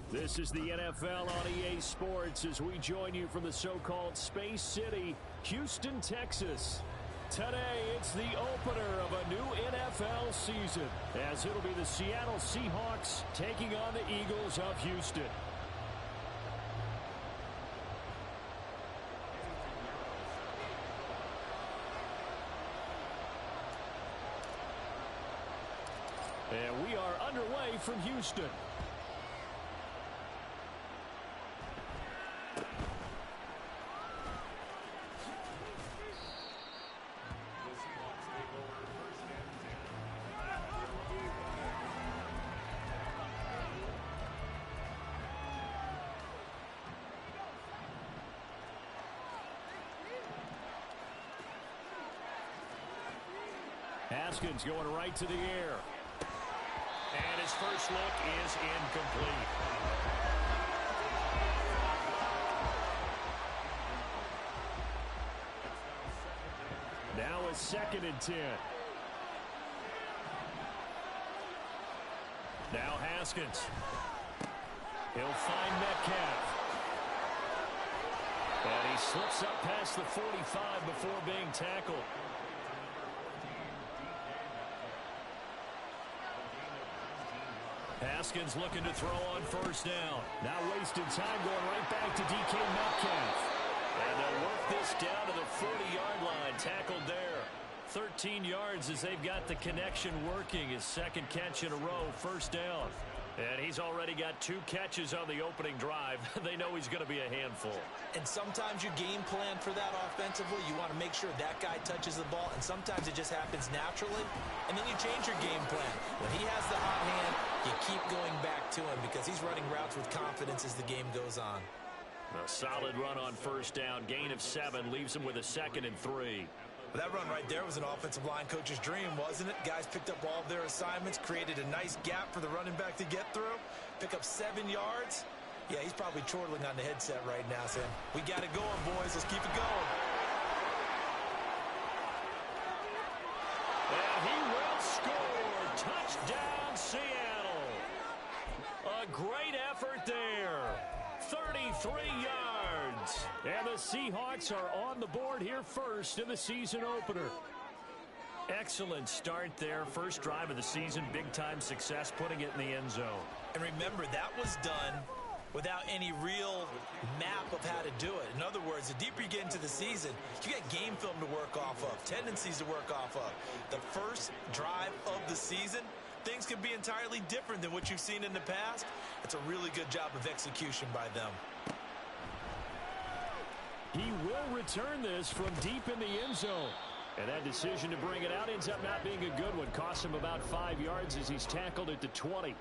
This is the NFL on EA Sports as we join you from the so-called Space City, Houston, Texas. Today, it's the opener of a new NFL season, as it'll be the Seattle Seahawks taking on the Eagles of Houston. And we are underway from Houston. Haskins going right to the air. And his first look is incomplete. Now a 2nd and 10. Now Haskins. He'll find Metcalf. And he slips up past the 45 before being tackled. Haskins looking to throw on 1st down. Now wasting time going right back to DK Metcalf. And they'll work this down to the 40-yard line. Tackled there. 13 yards as they've got the connection working. His 2nd catch in a row, 1st down. And he's already got 2 catches on the opening drive. They know he's going to be a handful. And sometimes you game plan for that offensively. You want to make sure that guy touches the ball, and sometimes it just happens naturally. And then you change your game plan. When he has the hot hand, you keep going back to him because he's running routes with confidence as the game goes on. A solid run on 1st down. Gain of 7 leaves him with a 2nd and 3. Well, that run right there was an offensive line coach's dream, wasn't it? Guys picked up all of their assignments, created a nice gap for the running back to get through, pick up 7 yards. Yeah, he's probably chortling on the headset right now saying, we got it going, boys. Let's keep it going. And he will score. Touchdown, Seattle. A great effort there. 33 yards. And the Seahawks are on the board here first in the season opener. Excellent start there. First drive of the season. Big-time success putting it in the end zone. And remember, that was done without any real map of how to do it. In other words, the deeper you get into the season, you got game film to work off of, tendencies to work off of. The first drive of the season, things can be entirely different than what you've seen in the past. It's a really good job of execution by them. He will return this from deep in the end zone. And that decision to bring it out ends up not being a good one. Costs him about 5 yards as he's tackled at the 20.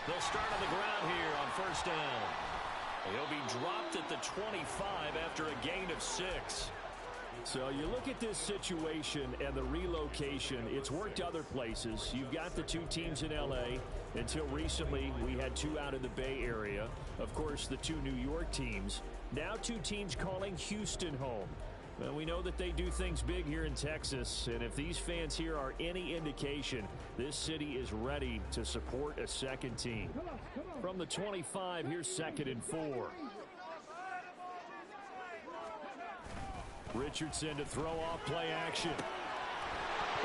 They'll start on the ground here on 1st down. He'll be dropped at the 25 after a gain of 6. So you look at this situation and the relocation. It's worked other places. You've got the 2 teams in L.A. Until recently, we had 2 out in the Bay Area. Of course, the 2 New York teams. Now 2 teams calling Houston home. Well, we know that they do things big here in Texas, and if these fans here are any indication, this city is ready to support a 2nd team. From the 25, here's 2nd and 4. Richardson to throw off play action. And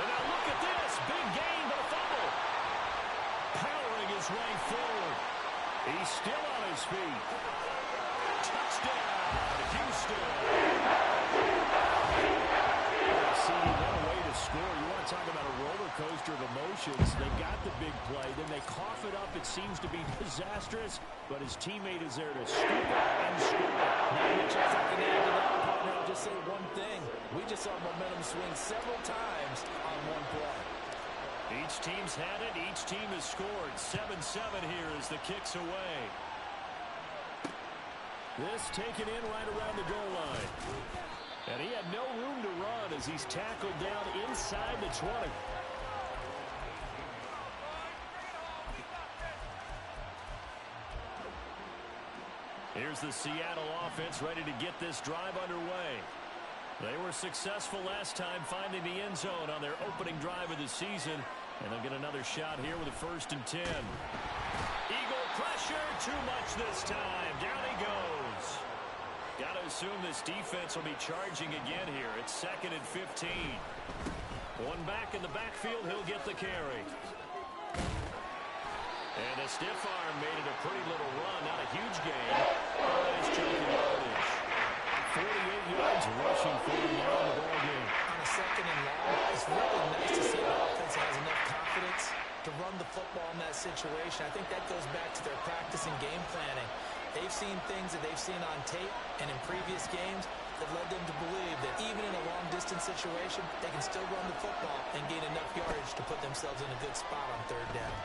now look at this. Big gain, but a fumble. Powering his way forward. He's still on his feet. Touchdown, Houston. What a way to score. You want to talk about a roller coaster of emotions. They got the big play. Then they cough it up. It seems to be disastrous, but his teammate is there to scoop it and score. Not much else I can add to that, partner. I'll just say one thing. We just saw momentum swing several times on one play. Each team's had it. Each team has scored. 7-7 here as the kick's away. This taken in right around the goal line. And he had no room to run as he's tackled down inside the 20. Here's the Seattle offense ready to get this drive underway. They were successful last time finding the end zone on their opening drive of the season. And they'll get another shot here with a 1st and 10. Eagle pressure, too much this time. Down he goes. Got to assume this defense will be charging again here. It's 2nd and 15. One back in the backfield, he'll get the carry. And a stiff arm made it a pretty little run, not a huge gain. Nice chunk of yardage. 48 yards rushing for him now in the ballgame. On a 2nd and long, it's really nice to see the offense has enough confidence to run the football in that situation. I think that goes back to their practice and game planning. They've seen things that they've seen on tape and in previous games that led them to believe that even in a long-distance situation, they can still run the football and gain enough yardage to put themselves in a good spot on 3rd down.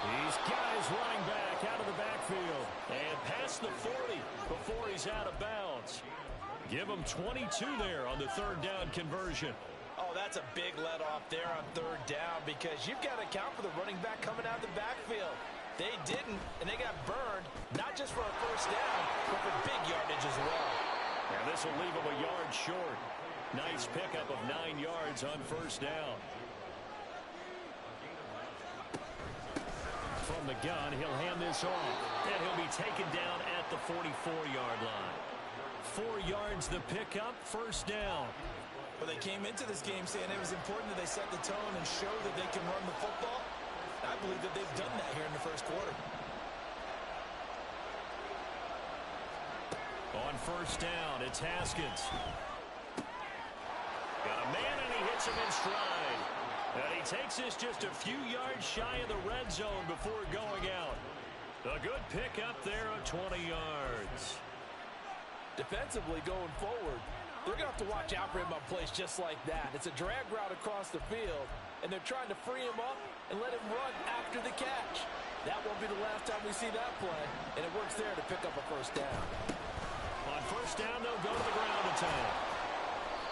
These guys running back out of the backfield and past the 40 before he's out of bounds. Give him 22 there on the 3rd down conversion. Oh, that's a big let off there on 3rd down because you've got to account for the running back coming out of the backfield. They didn't, and they got burned, not just for a 1st down, but for big yardage as well. Now this will leave him a yard short. Nice pickup of 9 yards on 1st down. From the gun, he'll hand this off. And he'll be taken down at the 44-yard line. 4 yards the pickup, 1st down. Well, they came into this game saying it was important that they set the tone and show that they can run the football. I believe that they've done that here in the 1st quarter. On 1st down, it's Haskins. Got a man, and he hits him in stride. And he takes this just a few yards shy of the red zone before going out. A good pickup there of 20 yards. Defensively going forward, they're going to have to watch out for him on plays just like that. It's a drag route across the field, and they're trying to free him up and let him run after the catch. That won't be the last time we see that play, and it works there to pick up a 1st down. On 1st down, they'll go to the ground attack.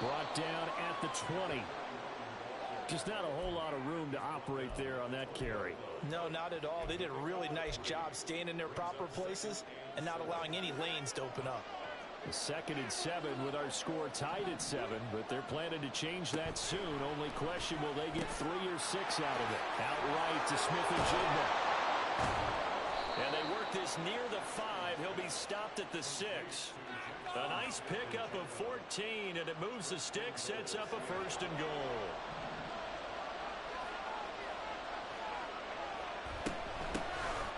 Brought down at the 20. Just not a whole lot of room to operate there on that carry. No, not at all. They did a really nice job staying in their proper places and not allowing any lanes to open up. 2nd and 7 with our score tied at 7, but they're planning to change that soon. Only question, will they get 3 or 6 out of it? Outright to Smith and Jigma. And they work this near the 5. He'll be stopped at the 6. A nice pickup of 14, and it moves the stick, sets up a 1st and goal.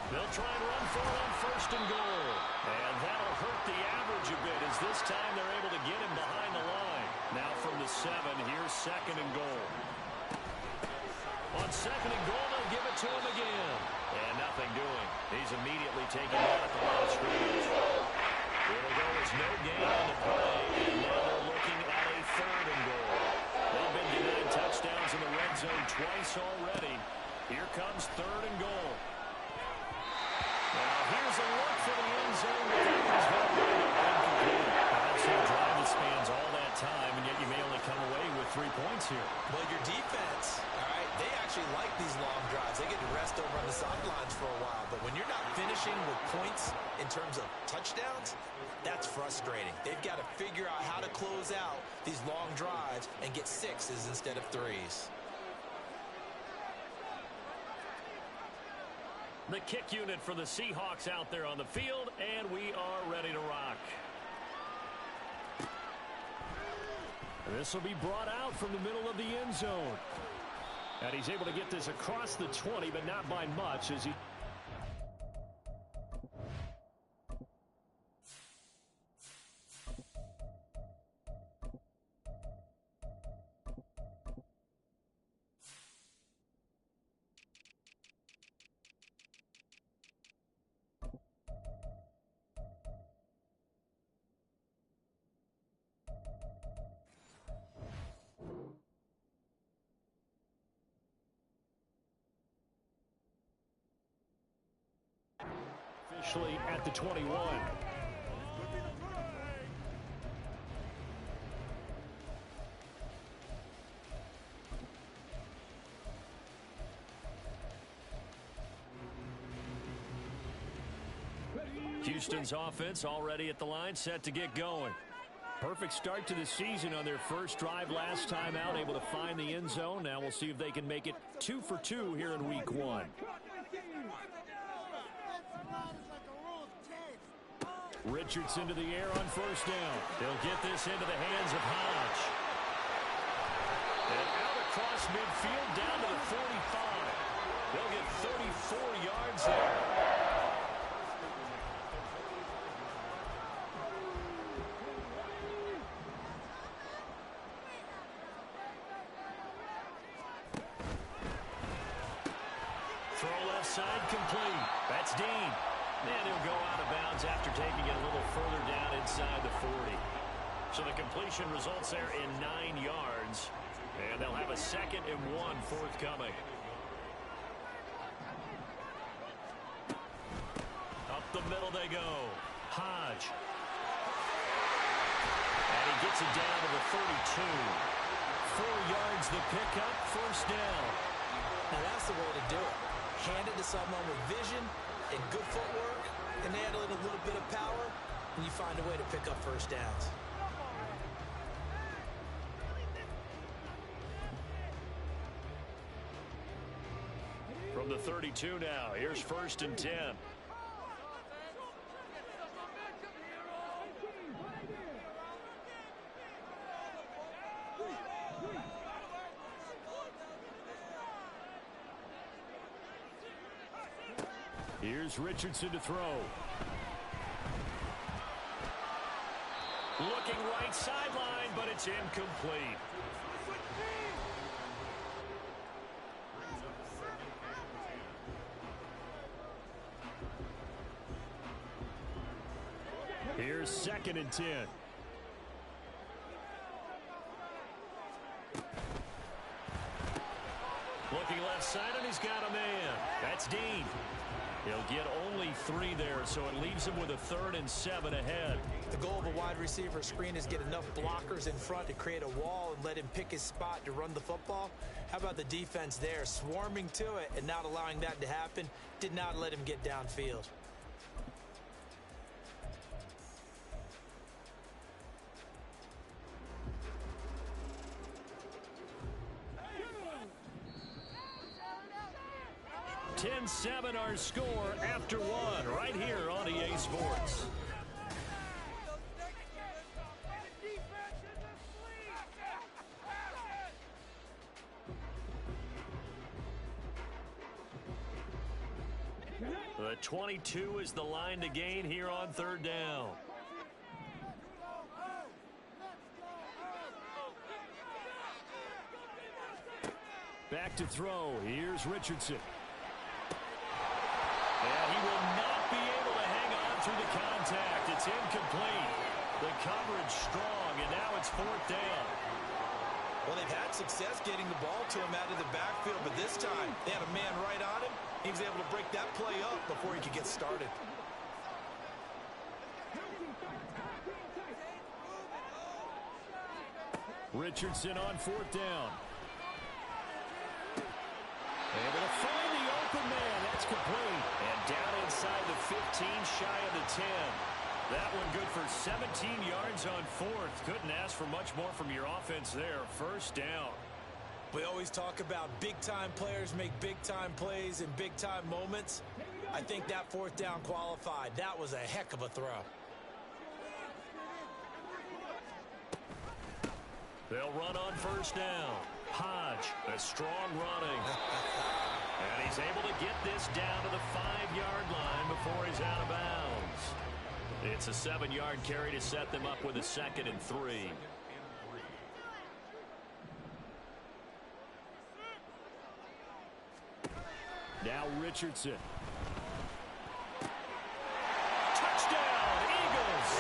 They'll try and run for it on 1st and goal. And that'll hurt the average a bit as this time they're able to get him behind the line. Now from the 7, here's 2nd and goal. On 2nd and goal, they'll give it to him again. And nothing doing. He's immediately taken down at the line of scrimmage. It'll go as no gain on the play. And now they're looking at a 3rd and goal. They've been denied touchdowns in the red zone twice already. Here comes 3rd and goal. Now here's a look for the end zone, but that one's going to end up incomplete. That's a drive that spans all that time, and yet you may only come away with 3 points here. Well, your defense, all right, they actually like these long drives. They get to rest over on the sidelines for a while, but when you're not finishing with points in terms of touchdowns, that's frustrating. They've got to figure out how to close out these long drives and get 6s instead of 3s. The kick unit for the Seahawks out there on the field, and we are ready to rock. This will be brought out from the middle of the end zone. And he's able to get this across the 20, but not by much as he... Officially at the 21. Houston's offense already at the line, set to get going. Perfect start to the season on their first drive last time out, able to find the end zone. Now we'll see if they can make it 2 for 2 here in week 1. Richardson to the air on first down. They'll get this into the hands of Hodge. And out across midfield down to the 45. They'll get 34 yards there. Throw left side complete. That's Dean. And he'll go out of bounds after taking it a little further down inside the 40. So the completion results there in 9 yards. And they'll have a 2nd and 1 forthcoming. Up the middle they go. Hodge. And he gets it down to the 32. 4 yards the pickup, first down. Now that's the way to do it. Hand it to someone with vision and good footwork, and add a little bit of power, and you find a way to pick up first downs. From the 32 now, here's 1st and 10. Here's Richardson to throw. Looking right sideline, but it's incomplete. Here's 2nd and 10. Looking left side, and he's got a man. That's Dean. He'll get only 3 there, so it leaves him with a 3rd and 7 ahead. The goal of a wide receiver screen is get enough blockers in front to create a wall and let him pick his spot to run the football. How about the defense there, swarming to it and not allowing that to happen? Did not let him get downfield. (10-7) our score after 1 right here on EA Sports. The 22 is the line to gain here on 3rd down. Back to throw. Here's Richardson. And he will not be able to hang on through the contact. It's incomplete. The coverage strong, and now it's 4th down. Well, they've had success getting the ball to him out of the backfield, but this time they had a man right on him. He was able to break that play up before he could get started. Richardson on 4th down. Able to find the open man. That's complete. And down inside the 15, shy of the 10. That one good for 17 yards on 4th. Couldn't ask for much more from your offense there. 1st down. We always talk about big-time players make big-time plays in big-time moments. I think that 4th down qualified. That was a heck of a throw. They'll run on 1st down. Hodge, a strong running. And he's able to get this down to the 5-yard line before he's out of bounds. It's a 7-yard carry to set them up with a 2nd and 3. Now Richardson. Touchdown, Eagles!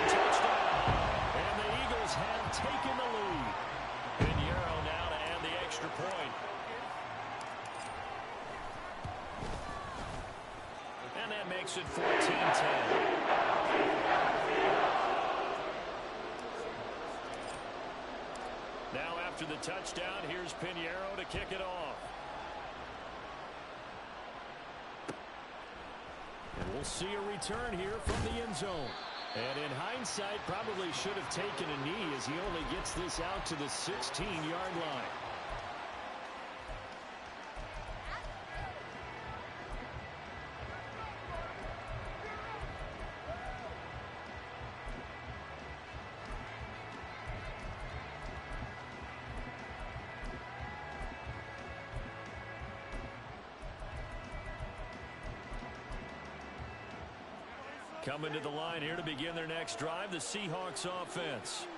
Touchdown. And the Eagles have taken the lead. Pinheiro now to add the extra point. And that makes it 14-10. Now after the touchdown, here's Pinheiro to kick it off. We'll see a return here from the end zone. And in hindsight, probably should have taken a knee as he only gets this out to the 16-yard line. Coming to the line here to begin their next drive, the Seahawks offense.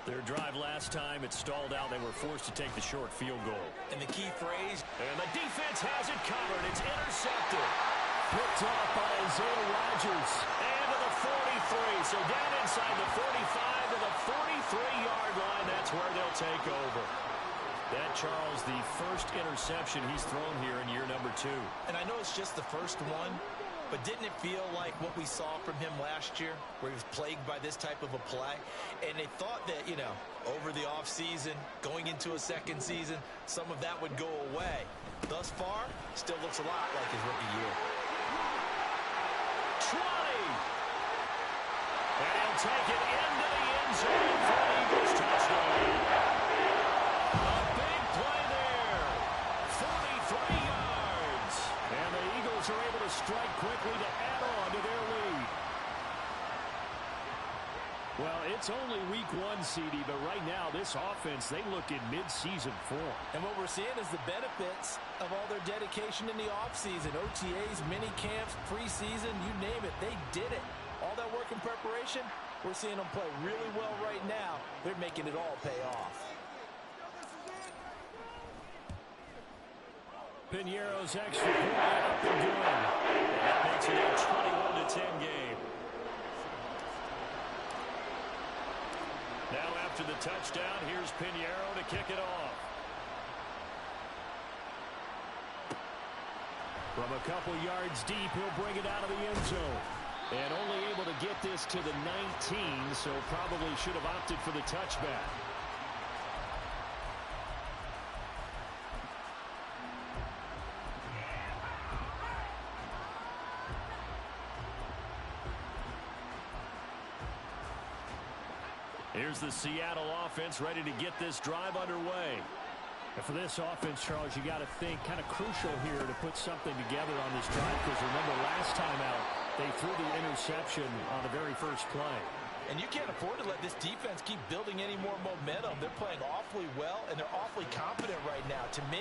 Their drive last time, it stalled out. They were forced to take the short field goal. And the key phrase, and the defense has it covered. It's intercepted. Picked off by Isaiah Rodgers. And to the 43. So down inside the 45 to the 43-yard line. That's where they'll take over. That, Charles, the first interception he's thrown here in year number 2. And I know it's just the first one, but didn't it feel like what we saw from him last year, where he was plagued by this type of a play? And they thought that, you know, over the offseason, going into a second season, some of that would go away. Thus far, still looks a lot like his rookie year. 20! And he'll take it into the end zone for the Eagles touchdown. A big play there. 43 yards. And the Eagles are able to strike quickly to add on to their lead. Well, it's only week 1, CD, but right now this offense, they look in mid-season form. And what we're seeing is the benefits of all their dedication in the offseason. OTAs, mini camps, preseason, you name it, they did it. All that work and preparation, we're seeing them play really well right now. They're making it all pay off. Piñeiro's extra point up and good. That makes it a 21-10 game. Now after the touchdown, here's Piñeiro to kick it off. From a couple yards deep, he'll bring it out of the end zone. And only able to get this to the 19, so probably should have opted for the touchback. Here's the Seattle offense ready to get this drive underway. And for this offense, Charles, you got to think kind of crucial here to put something together on this drive, because remember last time out, they threw the interception on the very first play. And you can't afford to let this defense keep building any more momentum. They're playing awfully well, and they're awfully confident right now. To me,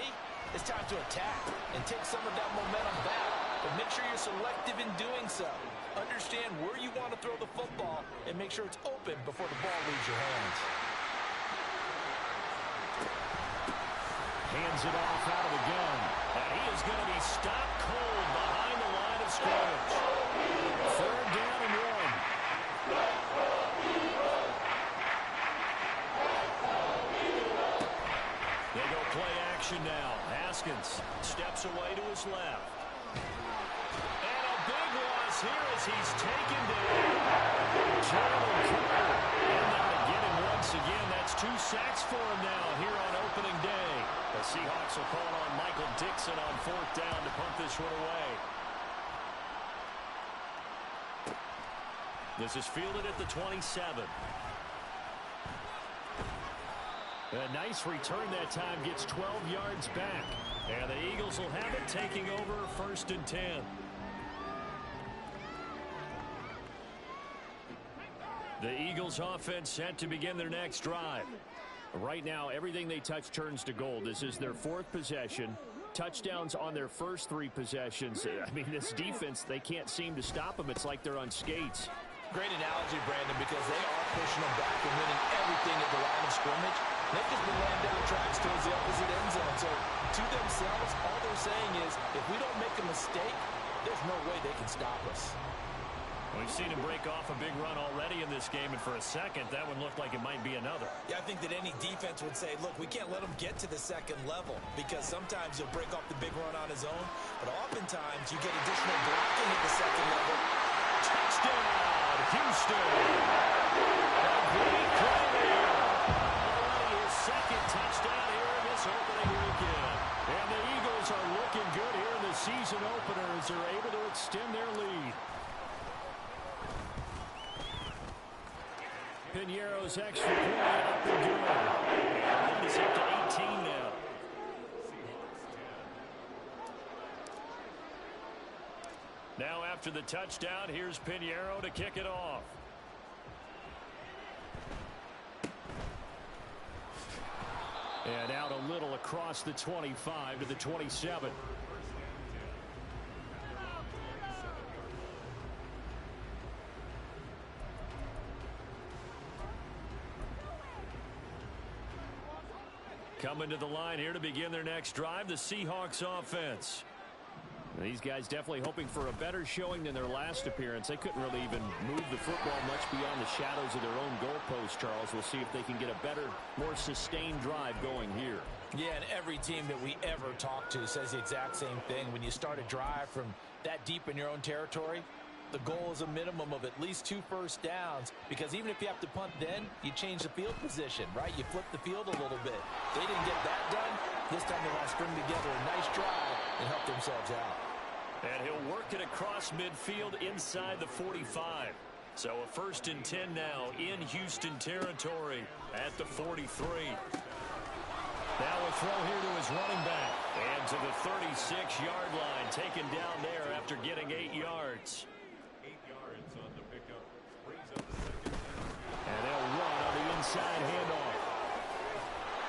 it's time to attack and take some of that momentum back. But make sure you're selective in doing so. Understand where you want to throw the football and make sure it's open before the ball leaves your hands. Hands it off out of the gun. And he is going to be stopped cold behind the line of scrimmage. 3rd down and 1. They go play action now. Haskins steps away to his left. And a big loss here as he's taken down. Jalen Carter. And now to get him once again. That's 2 sacks for him now here on opening day. The Seahawks will call on Michael Dixon on 4th down to punt this one away. This is fielded at the 27. A nice return that time, gets 12 yards back. And the Eagles will have it, taking over 1st and 10. The Eagles offense set to begin their next drive. Right now, everything they touch turns to gold. This is their 4th possession. Touchdowns on their first 3 possessions. I mean, this defense, they can't seem to stop them. It's like they're on skates. Great analogy, Brandon, because they are pushing them back and winning everything at the line of scrimmage. They've just been laying down tracks towards the opposite end zone. So to themselves, all they're saying is, if we don't make a mistake, there's no way they can stop us. We've seen him break off a big run already in this game, and for a second, that one looked like it might be another. Yeah, I think that any defense would say, look, we can't let him get to the second level, because sometimes he'll break off the big run on his own, but oftentimes you get additional blocking at the second level. Touchdown, Houston! A great play there. Already his 2nd touchdown here in this opening weekend. And the Eagles are looking good here in the season opener as they're able to extend their lead. Piñeiro's extra point up and good. And he's up to 18 now. Now after the touchdown, here's Piñeiro to kick it off. And out a little across the 25 to the 27. Coming to the line here to begin their next drive, the Seahawks offense. These guys definitely hoping for a better showing than their last appearance. They couldn't really even move the football much beyond the shadows of their own goalpost, Charles. We'll see if they can get a better, more sustained drive going here. Yeah, and every team that we ever talk to says the exact same thing. When you start a drive from that deep in your own territory, the goal is a minimum of at least 2 first downs, because even if you have to punt then, you change the field position, right? You flip the field a little bit. They didn't get that done. This time they want to string together a nice drive and help themselves out. And he'll work it across midfield inside the 45. So a 1st and 10 now in Houston territory at the 43. Now a throw here to his running back. And to the 36-yard line, taken down there after getting 8 yards. 8 yards on the pickup. Brings up the second down. And they'll run on the inside handoff.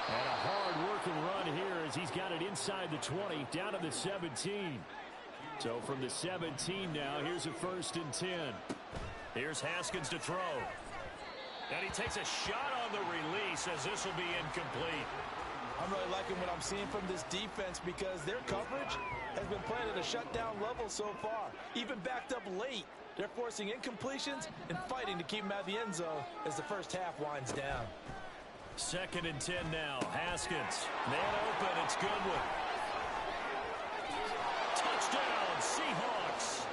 And a hard-working run here as he's got it inside the 20, down to the 17. So from the 17 now, here's a 1st and 10. Here's Haskins to throw. And he takes a shot on the release as this will be incomplete. I'm really liking what I'm seeing from this defense, because their coverage has been playing at a shutdown level so far. Even backed up late, they're forcing incompletions and fighting to keep them out of the end zone as the first half winds down. 2nd and 10 now. Haskins. Man open. It's Goodwin. Touchdown, Seahawks.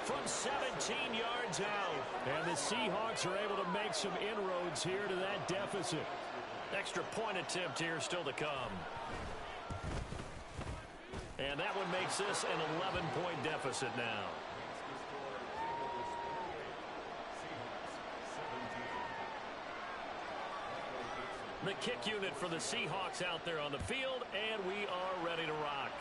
From 17 yards out. And the Seahawks are able to make some inroads here to that deficit. Extra point attempt here still to come. And that one makes this an 11-point deficit now. The kick unit for the Seahawks out there on the field, and we are ready to rock.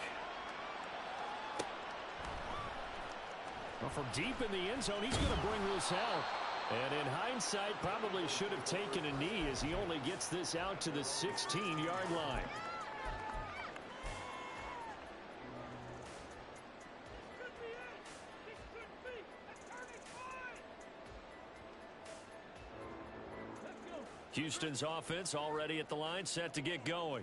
Well, from deep in the end zone, he's going to bring this out. And in hindsight, probably should have taken a knee as he only gets this out to the 16-yard line. Houston's offense already at the line, set to get going.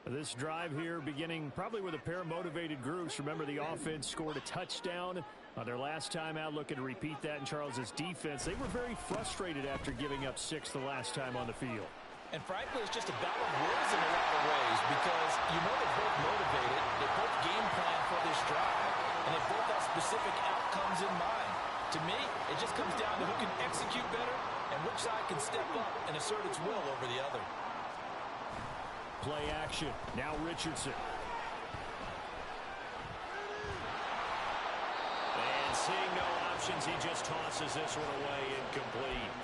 This drive here beginning probably with a pair of motivated groups. Remember, the offense scored a touchdown on their last time out, looking to repeat that in Charles's defense. They were very frustrated after giving up 6 the last time on the field. And frankly, it's just a battle of wills in a lot of ways, because you know they're both motivated, they both game plan for this drive, and they both have specific outcomes in mind. To me, it just comes down to who can execute better and which side can step up and assert its will over the other. Play action. Now Richardson. And seeing no options, he just tosses this one away, incomplete.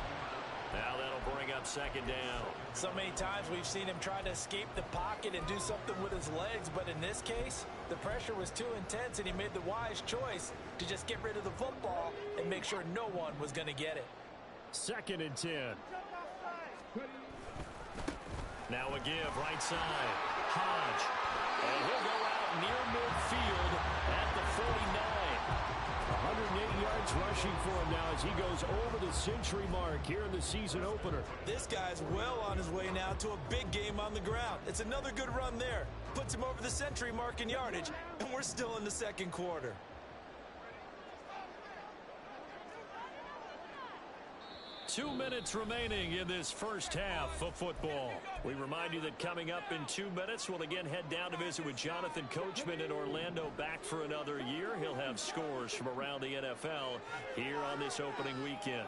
Now that'll bring up 2nd down. So many times we've seen him try to escape the pocket and do something with his legs, but in this case, the pressure was too intense and he made the wise choice to just get rid of the football and make sure no one was going to get it. 2nd and 10. Now a give, right side. Hodge. And he'll go out near midfield at the 49. 108 yards rushing for him now as he goes over the century mark here in the season opener. This guy's well on his way now to a big game on the ground. It's another good run there. Puts him over the century mark in yardage, and we're still in the 2nd quarter. Two minutes remaining in this first half of football. We remind you that coming up in 2 minutes, we'll again head down to visit with Jonathan Coachman in Orlando, back for another year. He'll have scores from around the NFL here on this opening weekend.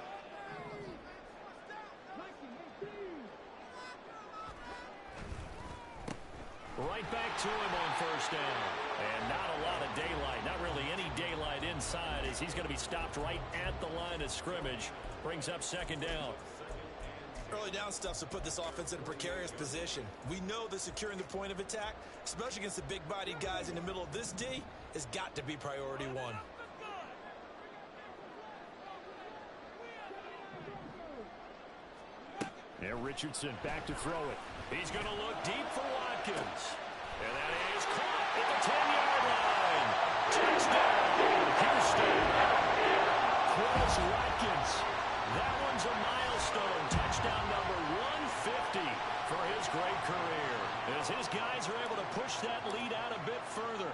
Right back to him on 1st down. And not a lot of daylight, not really any daylight inside as he's going to be stopped right at the line of scrimmage. Brings up second down. Early down stuff to put this offense in a precarious position. We know that securing the point of attack, especially against the big-bodied guys in the middle of this D, has got to be priority one. And Richardson back to throw it. He's going to look deep for Watkins. And that is caught at the 10-yard line. Touchdown, Houston. Chris Watkins. That one's a milestone. Touchdown number 150 for his great career. As his guys are able to push that lead out a bit further.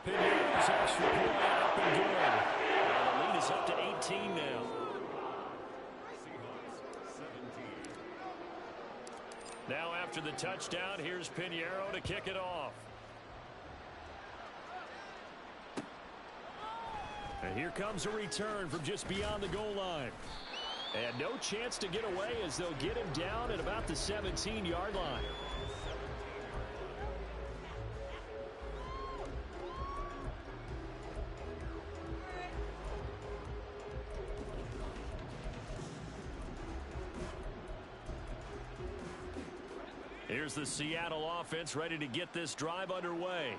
Pinheiro's extra point up and good. The lead is up to 18 now. Now after the touchdown, here's Pinheiro to kick it off. And here comes a return from just beyond the goal line. And no chance to get away as they'll get him down at about the 17-yard line. Here's the Seattle offense ready to get this drive underway.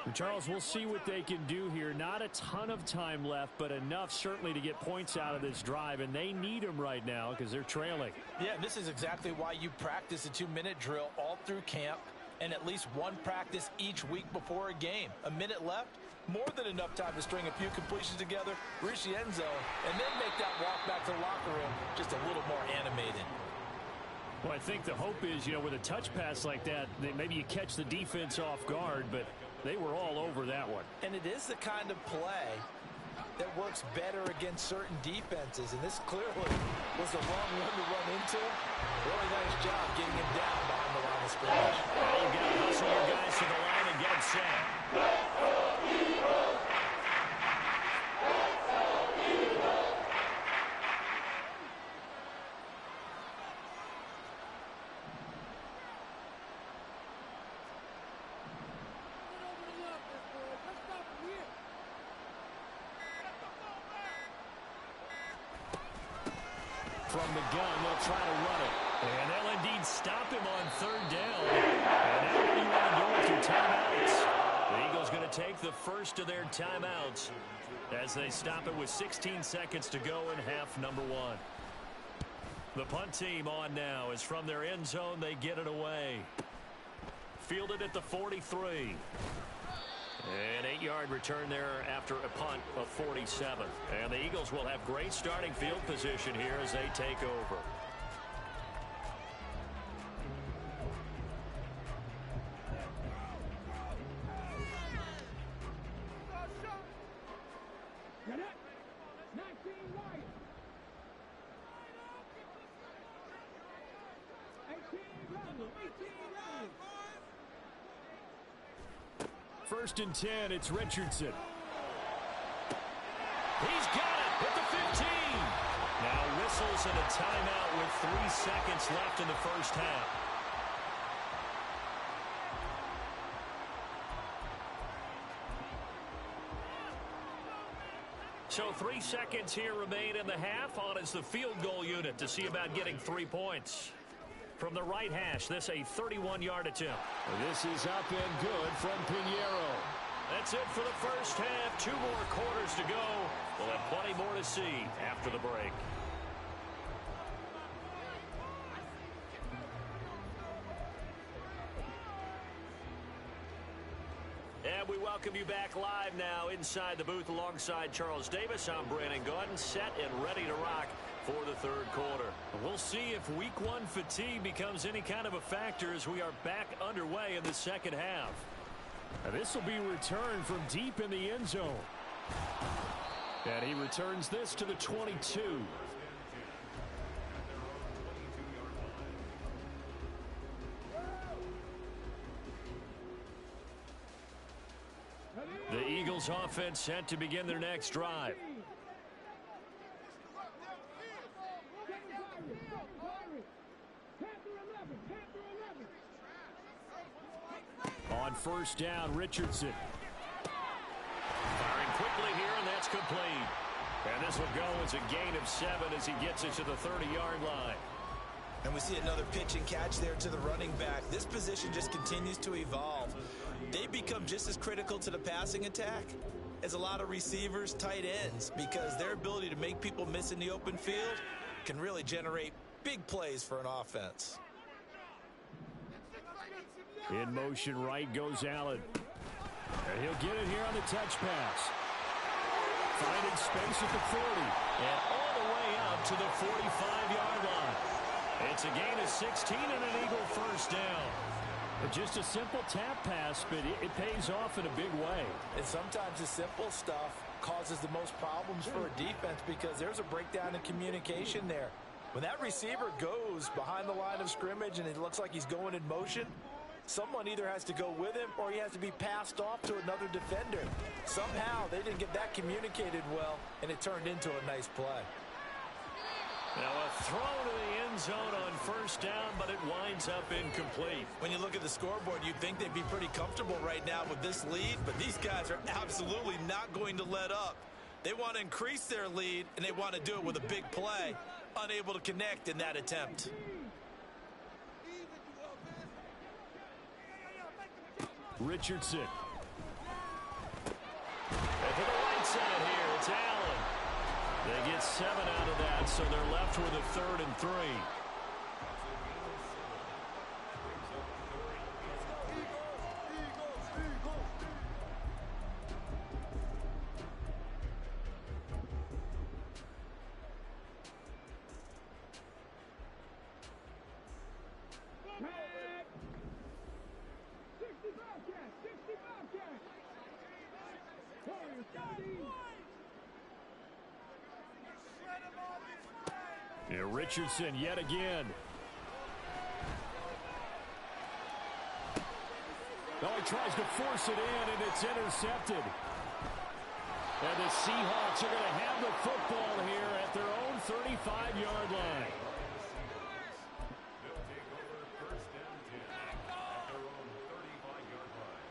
And Charles, we'll see what they can do here. Not a ton of time left, but enough certainly to get points out of this drive, and they need them right now because they're trailing. Yeah, this is exactly why you practice a 2-minute drill all through camp and at least one practice each week before a game. A minute left, more than enough time to string a few completions together, reach the end zone, and then make that walk back to the locker room just a little more animated. Well, I think the hope is, with a touch pass like that, maybe you catch the defense off guard, but they were all over that one. And it is the kind of play that works better against certain defenses, and this clearly was the wrong one to run into. Really nice job getting him down behind the line of scrimmage. Well, you've got to hustle your guys to the line and get them set. From the gun, they'll try to run it. And they'll indeed stop him on third down. And now what do you want to do with your timeouts? The Eagles going to take the first of their timeouts as they stop it with 16 seconds to go in half number one. The punt team on now is from their end zone. They get it away. Fielded at the 43. An 8-yard return there after a punt of 47. And the Eagles will have great starting field position here as they take over. First and 10, it's Richardson. He's got it at the 15. Now whistles and a timeout with 3 seconds left in the first half. So 3 seconds here remain in the half. On is the field goal unit to see about getting 3 points. From the right hash, this a 31-yard attempt. This is up and good from Pinheiro. That's it for the first half. 2 more quarters to go. We'll have plenty more to see after the break. And we welcome you back live now inside the booth alongside Charles Davis. I'm Brandon Gordon, set and ready to rock for the third quarter. We'll see if week 1 fatigue becomes any kind of a factor as we are back underway in the second half. And this will be returned from deep in the end zone. And he returns this to the 22. The Eagles offense set to begin their next drive. On first down, Richardson. quickly here, and that's complete. And this will go as a gain of 7 as he gets it to the 30-yard line. And we see another pitch and catch there to the running back. This position just continues to evolve. They become just as critical to the passing attack as a lot of receivers, tight ends, because their ability to make people miss in the open field can really generate big plays for an offense. In motion right goes Allen. And he'll get it here on the touch pass. Finding space at the 40. And all the way out to the 45-yard line. It's a gain of 16 and an Eagle first down. Just a simple tap pass, but it pays off in a big way. And sometimes the simple stuff causes the most problems for a defense because there's a breakdown in communication there. When that receiver goes behind the line of scrimmage and it looks like he's going in motion, someone either has to go with him or he has to be passed off to another defender. Somehow they didn't get that communicated well, and it turned into a nice play. Now a throw to the end zone on first down, but it winds up incomplete. When you look at the scoreboard, you'd think they'd be pretty comfortable right now with this lead, but these guys are absolutely not going to let up. They want to increase their lead, and they want to do it with a big play. Unable to connect in that attempt. Richardson. And to the right side here, it's Allen. They get 7 out of that, so they're left with a 3rd and 3. Here, Richardson yet again. Oh, he tries to force it in, and it's intercepted. And the Seahawks are going to have the football here at their own 35-yard line. They'll take over first down 10 at their own 35-yard line.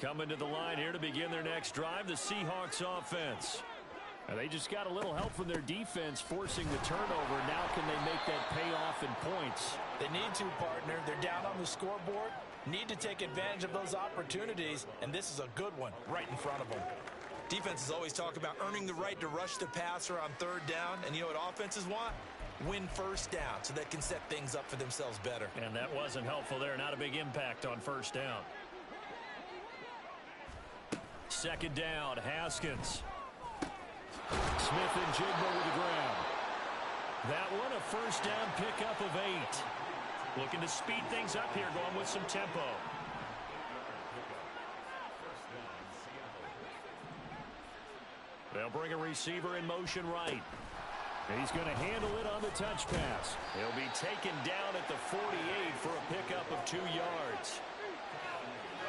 Coming to the line here to begin their next drive, the Seahawks offense. And they just got a little help from their defense forcing the turnover. Now can they make that pay off in points? They need to, partner. They're down on the scoreboard, need to take advantage of those opportunities, and this is a good one right in front of them. Defenses always talk about earning the right to rush the passer on 3rd down, and you know what offenses want? Win first down so they can set things up for themselves better. And that wasn't helpful there. Not a big impact on first down. 2nd down, Haskins. Smith and Jigba with the grab. That one, a first down pickup of 8. Looking to speed things up here, going with some tempo. They'll bring a receiver in motion right. He's going to handle it on the touch pass. He'll be taken down at the 48 for a pickup of 2 yards.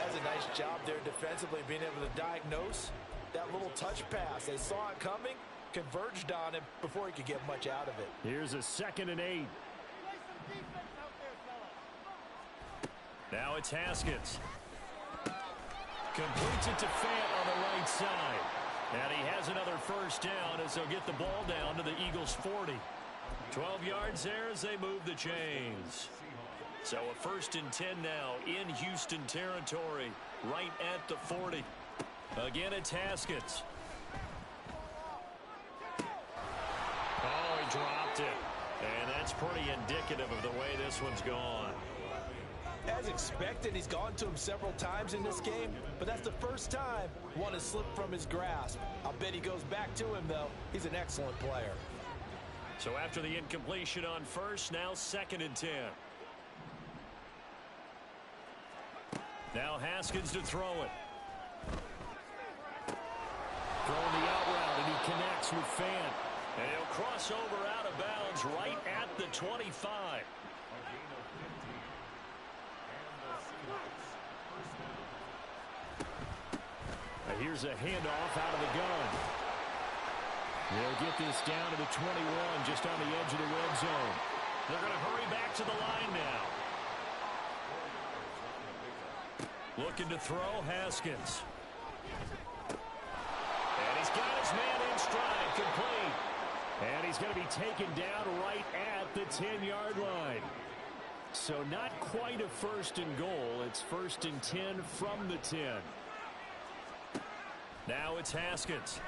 That's a nice job there defensively, being able to diagnose that little touch pass. They saw it coming, converged on him before he could get much out of it. Here's a 2nd and 8. Now it's Haskins. Completes it to Fant on the right side. And he has another first down as they'll get the ball down to the Eagles' 40. 12 yards there as they move the chains. So a 1st and 10 now in Houston territory, right at the 40. Again, it's Haskins. Oh, he dropped it. And that's pretty indicative of the way this one's gone. As expected, he's gone to him several times in this game, but that's the first time one has slipped from his grasp. I'll bet he goes back to him, though. He's an excellent player. So after the incompletion on first, now 2nd and 10. Now Haskins to throw it. Throwing the out route, and he connects with Fant. And he'll cross over out of bounds right at the 25. Here's a handoff out of the gun. They'll get this down to the 21, just on the edge of the red zone. They're going to hurry back to the line now. Looking to throw, Haskins. And he's got his man in stride, complete. And he's going to be taken down right at the 10-yard line. So not quite a first and goal. It's first and 10 from the 10. Now it's Haskins.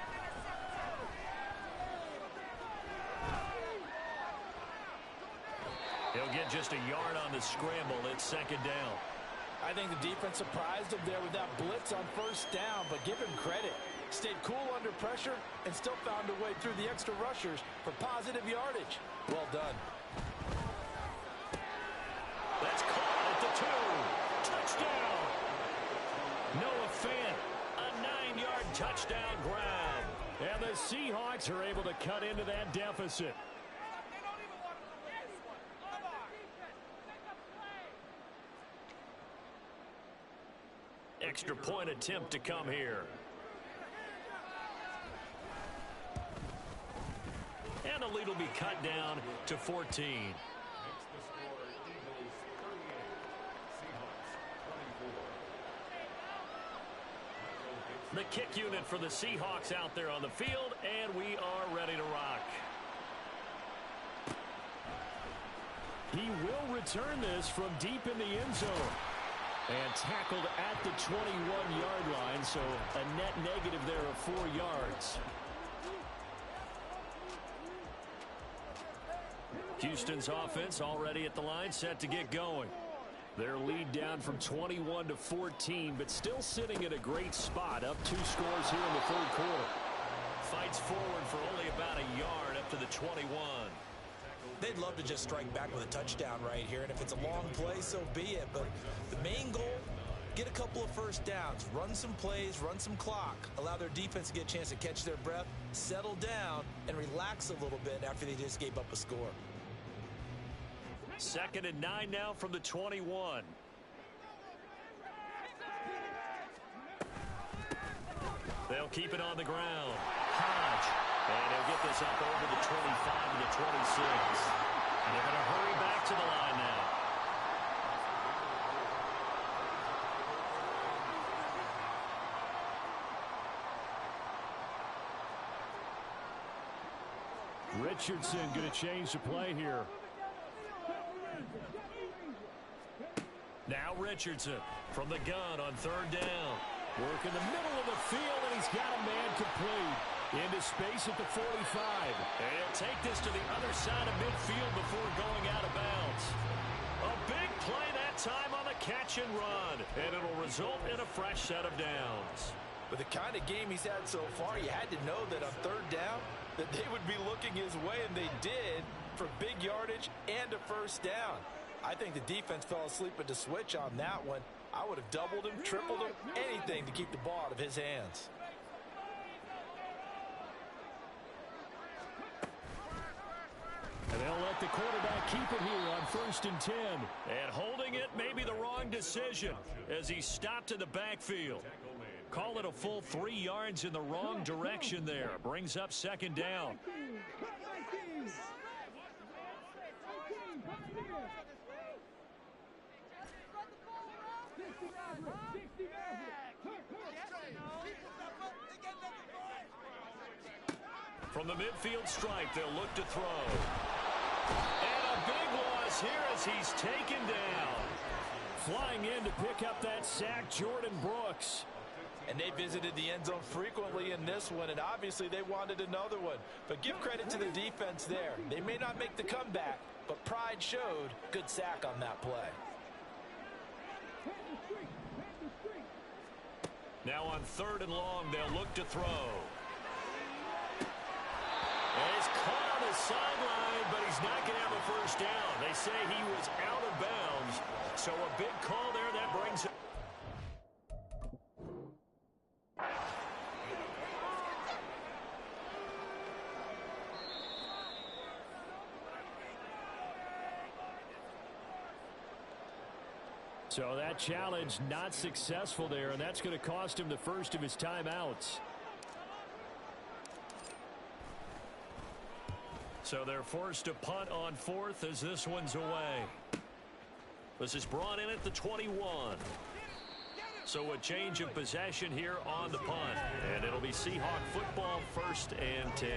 He'll get just a yard on the scramble. It's second down. I think the defense surprised him there with that blitz on first down, but give him credit. Stayed cool under pressure and still found a way through the extra rushers for positive yardage. Well done. That's caught at the 2. Touchdown. Noah Fant, a 9-yard touchdown grab. And the Seahawks are able to cut into that deficit. Extra point attempt to come here. And the lead will be cut down to 14. The kick unit for the Seahawks out there on the field, and we are ready to rock. He will return this from deep in the end zone. And tackled at the 21-yard line, so a net negative there of 4 yards. Houston's offense already at the line, set to get going. Their lead down from 21 to 14, but still sitting at a great spot, up 2 scores here in the third quarter. Fights forward for only about a yard up to the 21. They'd love to just strike back with a touchdown right here, and if it's a long play, so be it. But the main goal, get a couple of first downs, run some plays, run some clock, allow their defense to get a chance to catch their breath, settle down, and relax a little bit after they just gave up a score. Second and 9 now from the 21. They'll keep it on the ground. Hodge. And he'll get this up over the 25 to the 26. And they're going to hurry back to the line now. Richardson going to change the play here. Now Richardson from the gun on third down. Work in the middle of the field, and he's got a man complete. Into space at the 45. And he'll take this to the other side of midfield before going out of bounds. A big play that time on the catch and run. And it'll result in a fresh set of downs. With the kind of game he's had so far, you had to know that on third down that they would be looking his way, and they did, for big yardage and a first down. I think the defense fell asleep at the switch on that one. I would have doubled him, tripled him, anything to keep the ball out of his hands. And they'll let the quarterback keep it here on first and 10. And holding it may be the wrong decision as he stopped in the backfield. Call it a full 3 yards in the wrong direction there. Brings up second down. From the midfield stripe, they'll look to throw. And a big loss here as he's taken down. Flying in to pick up that sack, Jordan Brooks. And they visited the end zone frequently in this one, and obviously they wanted another one. But give credit to the defense there. They may not make the comeback, but pride showed. Good sack on that play. Now on third and long, they'll look to throw. And he's caught on the sideline, but he's not going to have a first down. They say he was out of bounds. So a big call there that brings it. So that challenge not successful there, and that's going to cost him the first of his timeouts. So they're forced to punt on fourth as this one's away. This is brought in at the 21. So a change of possession here on the punt. And it'll be Seahawk football, 1st and 10.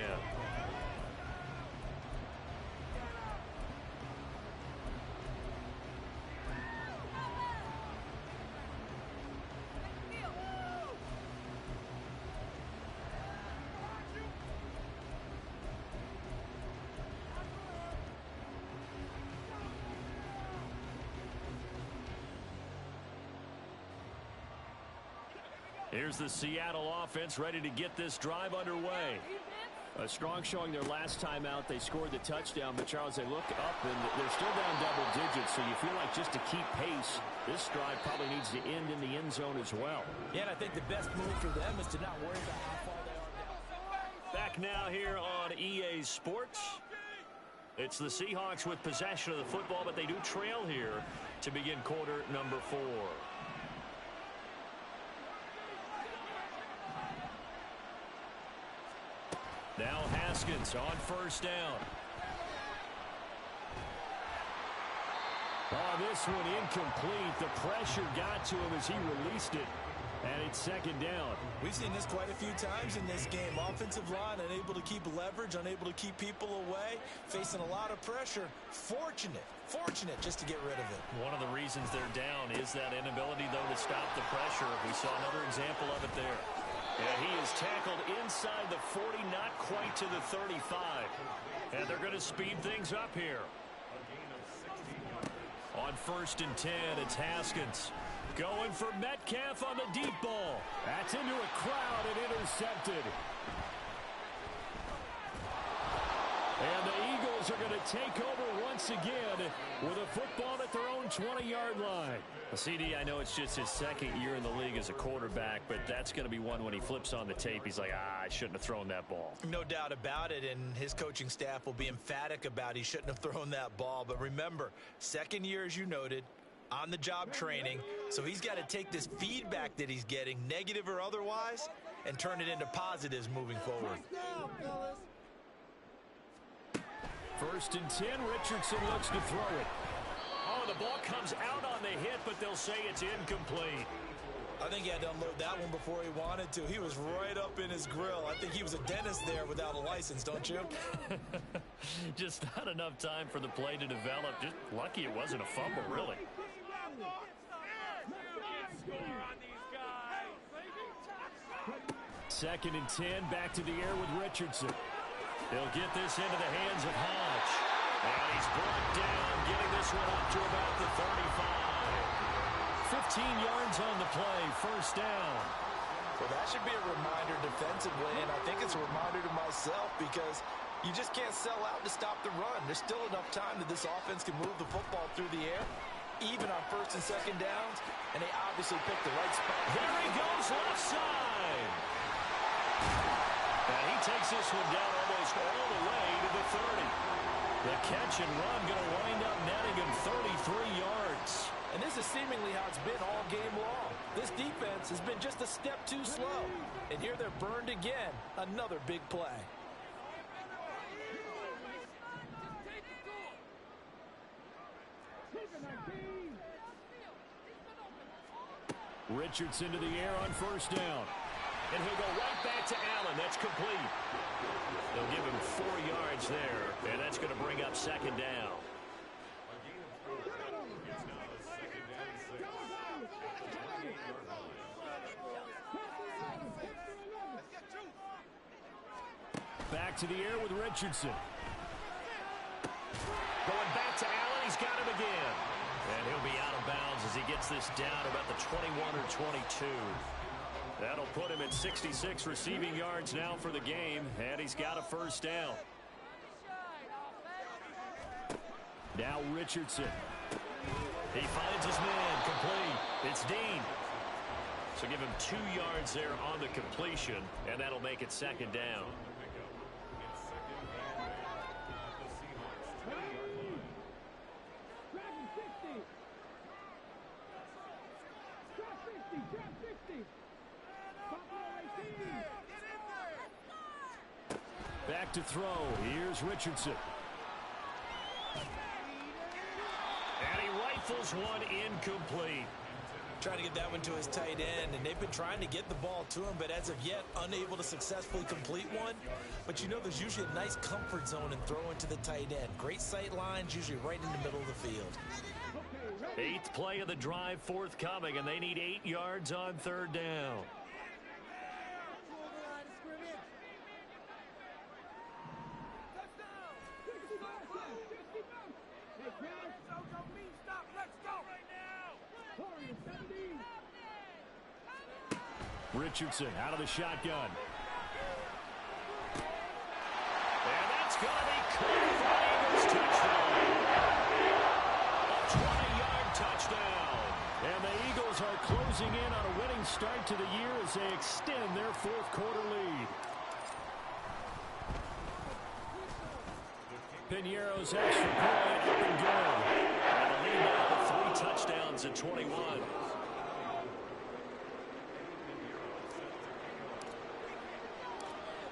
Here's the Seattle offense ready to get this drive underway. A strong showing their last time out. They scored the touchdown, but Charles, they look up and they're still down double digits, so you feel like just to keep pace, this drive probably needs to end in the end zone as well. Yeah, and I think the best move for them is to not worry about how far they are down. Back now here on EA Sports. It's the Seahawks with possession of the football, but they do trail here to begin quarter number 4. Now Haskins on 1st down. Oh, this one incomplete. The pressure got to him as he released it. And it's 2nd down. We've seen this quite a few times in this game. Offensive line unable to keep leverage, unable to keep people away, facing a lot of pressure. Fortunate just to get rid of it. One of the reasons they're down is that inability, though, to stop the pressure. We saw another example of it there. And he is tackled inside the 40, not quite to the 35. And they're going to speed things up here. On 1st and 10, it's Haskins. Going for Metcalf on the deep ball. That's into a crowd and intercepted. And the Eagles are going to take over once again with a football at their own 20-yard line. CD, I know it's just his 2nd year in the league as a quarterback, but that's going to be one when he flips on the tape. He's like, I shouldn't have thrown that ball. No doubt about it, and his coaching staff will be emphatic about he shouldn't have thrown that ball. But remember, 2nd year, as you noted, on-the-job training, so he's got to take this feedback that he's getting, negative or otherwise, and turn it into positives moving forward. 1st and 10, Richardson looks to throw it. Oh, the ball comes out on the hit, but they'll say it's incomplete. I think he had to unload that one before he wanted to. He was right up in his grill. I think he was a dentist there without a license, don't you? Just not enough time for the play to develop. Just lucky it wasn't a fumble, really. 2nd and 10, back to the air with Richardson. They'll get this into the hands of Hodge. And he's brought down, getting this one up to about the 35. 15 yards on the play, 1st down. Well, that should be a reminder defensively, and I think it's a reminder to myself because you just can't sell out to stop the run. There's still enough time that this offense can move the football through the air, even on 1st and 2nd downs, and they obviously picked the right spot. There he goes, left side. And he takes this one down almost all the way to the 30. The catch and run going to wind up netting him 33 yards. And this is seemingly how it's been all game long. This defense has been just a step too slow. And here they're burned again. Another big play. Richardson to the air on 1st down. And he'll go right back to Allen. That's complete. They'll give him 4 yards there, and that's going to bring up 2nd down. Back to the air with Richardson. Going back to Allen. He's got him again. And he'll be out of bounds as he gets this down about the 21 or 22. That'll put him at 66 receiving yards now for the game, and he's got a 1st down. Now Richardson. He finds his man, complete. It's Dean. So give him 2 yards there on the completion, and that'll make it 2nd down. Back to throw. Here's Richardson. And he rifles one incomplete. Trying to get that one to his tight end, and they've been trying to get the ball to him, but as of yet, unable to successfully complete one. But you know there's usually a nice comfort zone in throwing to the tight end. Great sight lines, usually right in the middle of the field. 8th play of the drive forthcoming, and they need 8 yards on 3rd down. Richardson out of the shotgun. And that's going to be caught for an Eagles touchdown. A 20-yard touchdown. And the Eagles are closing in on a winning start to the year as they extend their 4th quarter lead. Piñeiro's extra point up and good. And the lead now to 3 touchdowns at 21.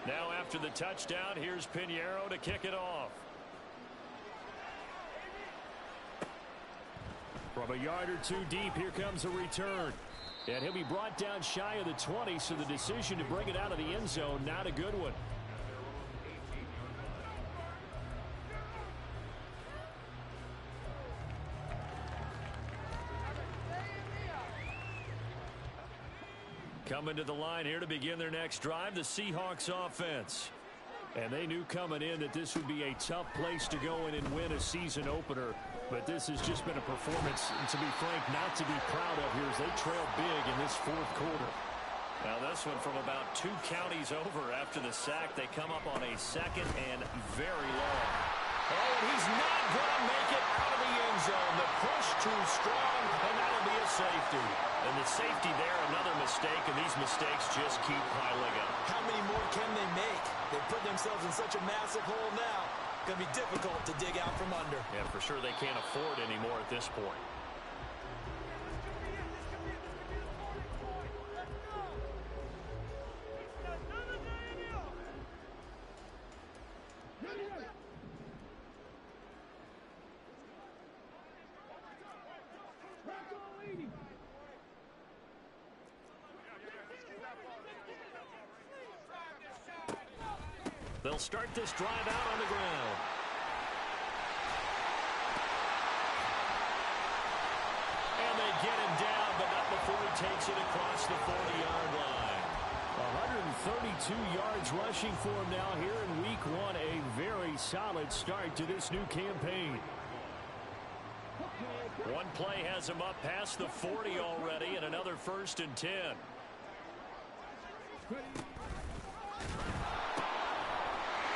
Now after the touchdown, here's Piñeiro to kick it off. From a yard or 2 deep, here comes a return. And he'll be brought down shy of the 20, so the decision to bring it out of the end zone, not a good one. Coming to the line here to begin their next drive, the Seahawks offense. And they knew coming in that this would be a tough place to go in and win a season opener. But this has just been a performance, and to be frank, not to be proud of here as they trail big in this 4th quarter. Now this one from about 2 counties over after the sack. They come up on a 2nd and very long. Oh, and he's not going to make it out of the end zone. The push too strong, and that'll be a safety. And the safety there, another mistake, and these mistakes just keep piling up. How many more can they make? They put themselves in such a massive hole now. Going to be difficult to dig out from under. Yeah, for sure they can't afford any more at this point. They'll start this drive out on the ground. And they get him down, but not before he takes it across the 40-yard line. 132 yards rushing for him now here in week 1. A very solid start to this new campaign. One play has him up past the 40 already, and another 1st and 10.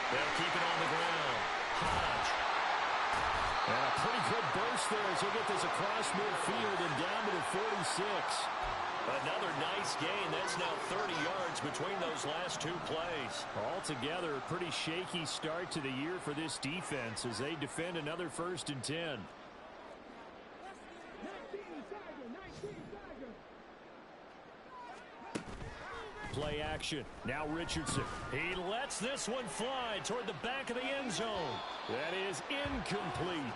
They'll keep it on the ground. Hodge. And a pretty good burst there as he'll get this across midfield and down to the 46. Another nice gain. That's now 30 yards between those last 2 plays. Altogether, a pretty shaky start to the year for this defense as they defend another 1st and 10. Play action. Now Richardson. He lets this one fly toward the back of the end zone. That is incomplete.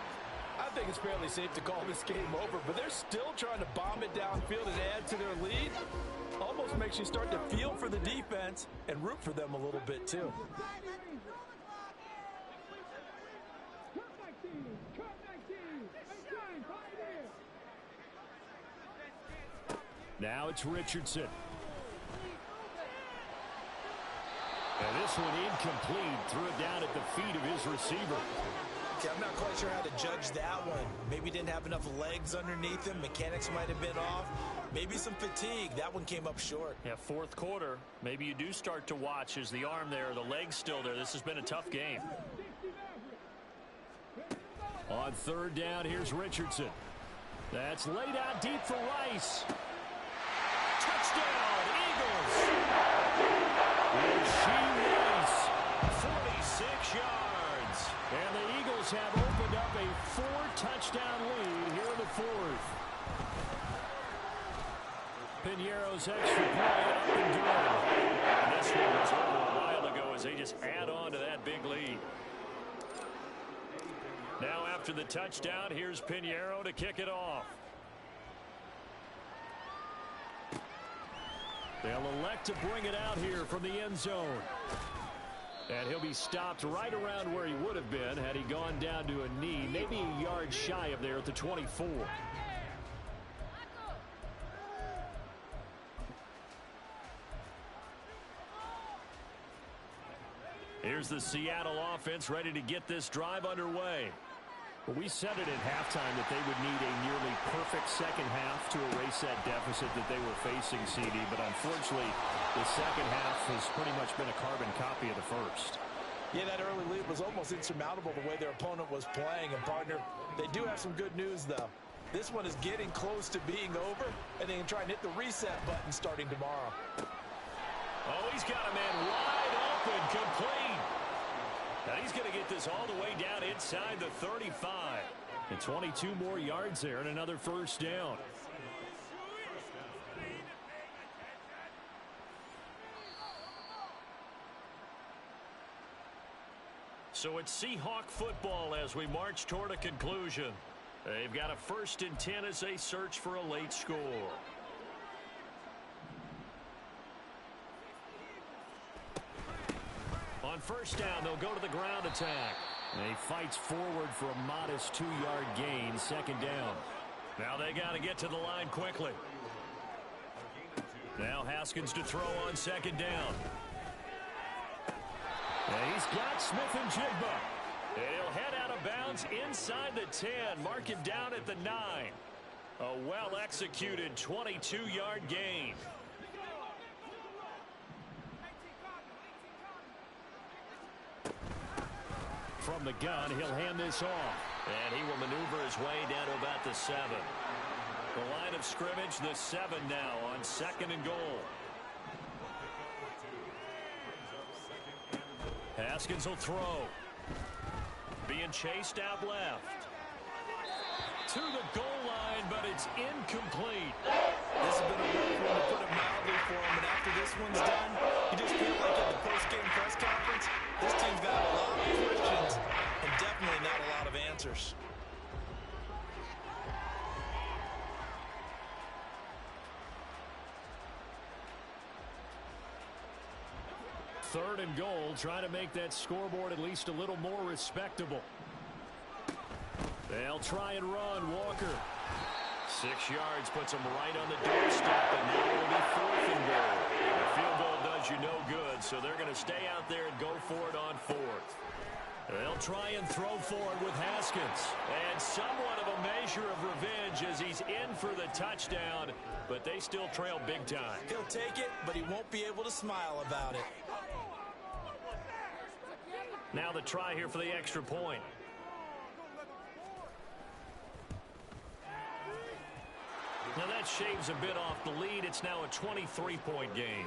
I think it's fairly safe to call this game over, but they're still trying to bomb it downfield and add to their lead. Almost makes you start to feel for the defense and root for them a little bit too. Now it's Richardson. And this one incomplete. Threw it down at the feet of his receiver. Okay, I'm not quite sure how to judge that one. Maybe didn't have enough legs underneath him. Mechanics might have been off. Maybe some fatigue. That one came up short. Yeah, 4th quarter. Maybe you do start to watch as the arm there, the leg's still there. This has been a tough game. On 3rd down, here's Richardson. That's laid out deep for Rice. Touchdown, Eagles! Rasheed Rice, 46 yards. And the Eagles have opened up a 4-touchdown lead here in the 4th. Piñeiro's extra point up and good. And this one was over a while ago now as they just add on to that big lead. Now after the touchdown, here's Pinheiro to kick it off. They'll elect to bring it out here from the end zone. And he'll be stopped right around where he would have been had he gone down to a knee, maybe a yard shy of there at the 24. Here's the Seattle offense ready to get this drive underway. Well, we said it at halftime that they would need a nearly perfect second half to erase that deficit that they were facing, CD. But unfortunately, the second half has pretty much been a carbon copy of the first. Yeah, that early lead was almost insurmountable the way their opponent was playing. And, partner, they do have some good news, though. This one is getting close to being over, and they can try and hit the reset button starting tomorrow. Oh, he's got a man wide open, complete. Now he's going to get this all the way down inside the 35. And 22 more yards there and another first down. So it's Seahawk football as we march toward a conclusion. They've got a 1st and 10 as they search for a late score. On first down, they'll go to the ground attack. And he fights forward for a modest 2-yard gain, second down. Now they got to get to the line quickly. Now Haskins to throw on second down. And he's got Smith and Jigba. And he'll head out of bounds inside the 10, mark it down at the 9. A well-executed 22-yard gain. From the gun, he'll hand this off. And he will maneuver his way down to about the 7. The line of scrimmage, the 7 now on 2nd and goal. Haskins will throw. Being chased out left. To the goal line, but it's incomplete. This has been a rough one, to put it mildly, for him. And after this one's done, you just feel like at the post-game press conference, this team's got a lot of questions and definitely not a lot of answers. Third and goal, trying to make that scoreboard at least a little more respectable. They'll try and run. Walker. 6 yards puts him right on the doorstep, and now it'll be 4th and goal. The field goal does you no good, so they're going to stay out there and go for it on 4th. They'll try and throw forward with Haskins. And somewhat of a measure of revenge as he's in for the touchdown, but they still trail big time. He'll take it, but he won't be able to smile about it. Now the try here for the extra point. Now that shaves a bit off the lead. It's now a 23-point game.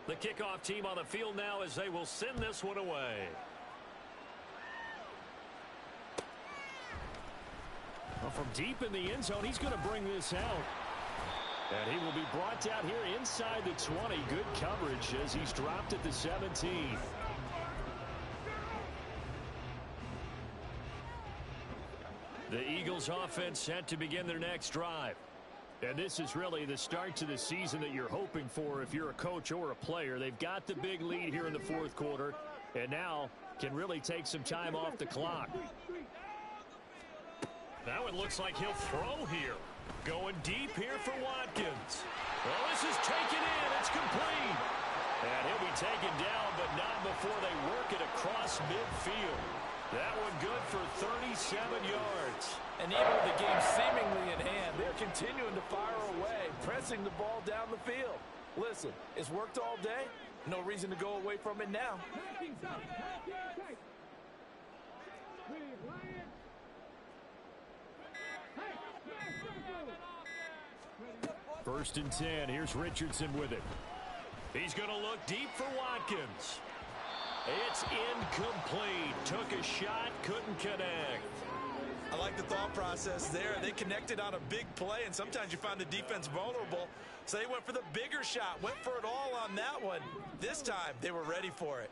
The kickoff team on the field now as they will send this one away. Well, from deep in the end zone, he's going to bring this out. And he will be brought down here inside the 20. Good coverage as he's dropped at the 17. The Eagles offense set to begin their next drive. And this is really the start to the season that you're hoping for if you're a coach or a player. They've got the big lead here in the 4th quarter and now can really take some time off the clock. Now it looks like he'll throw here. Going deep here for Watkins. Well, this is taken in. It's complete. And he'll be taken down, but not before they work it across midfield. That one good for 37 yards. And even with the game seemingly in hand, they're continuing to fire away, pressing the ball down the field. Listen, it's worked all day. No reason to go away from it now. First and 10. Here's Richardson with it. He's going to look deep for Watkins. It's incomplete. Took a shot, couldn't connect. I like the thought process there. They connected on a big play, and sometimes you find the defense vulnerable. So they went for the bigger shot, went for it all on that one. This time, they were ready for it.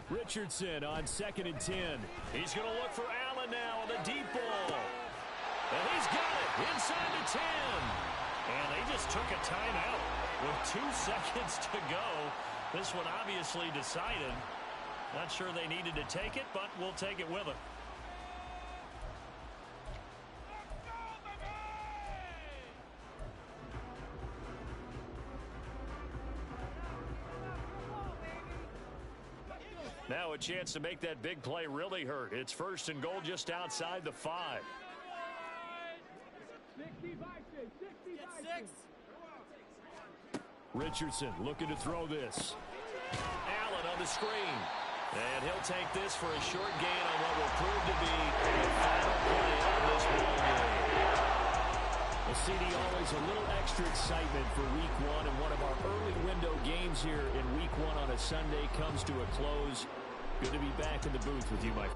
Richardson on 2nd and 10. He's going to look for Allen now on the deep ball. And he's got it inside the 10. And they just took a timeout with 2 seconds to go. This one obviously decided. Not sure they needed to take it, but we'll take it with them. Now a chance to make that big play really hurt. It's 1st and goal just outside the 5. Richardson looking to throw this. Allen on the screen. And he'll take this for a short gain on what will prove to be the final play of this ball game. Well, CD, always a little extra excitement for Week 1, and one of our early window games here in Week 1 on a Sunday comes to a close. Good to be back in the booth with you, Mike.